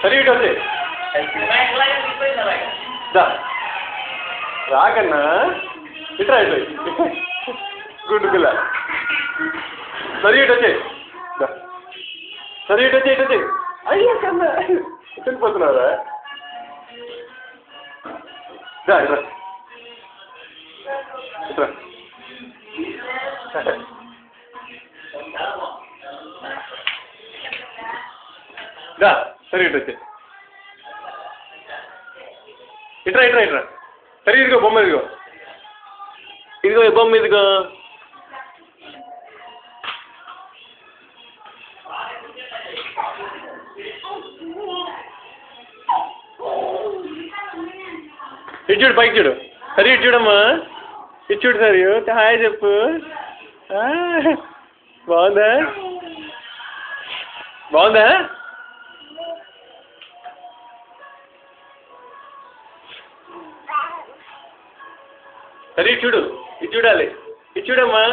సరే ఇటు వచ్చే దా రాకన్నా ఇట్రా ఇటు గుడ్డు పిల్ల సరే ఇటు వచ్చే దా సరే ఇటు వచ్చే ఇటు వచ్చే అయ్యో కన్నా వెళ్ళిపోతున్నారా దా ఇట్రా ఇట్రా దా సరే ఇటు వచ్చే ఇట్రా ఇట్రా ఇట్రా సరే ఇదిగో బొమ్మ ఇదిగో ఇదిగో ఈ బొమ్మ ఇదిగో ఇటు చూడు పైకి చూడు సరే ఇటు చూడమ్మా ఇటు చూడు సరే హాయ్ చెప్పు బాగుందా బాగుందా సరే ఇటు చూడు ఇటు చూడాలి ఇటు చూడమ్మా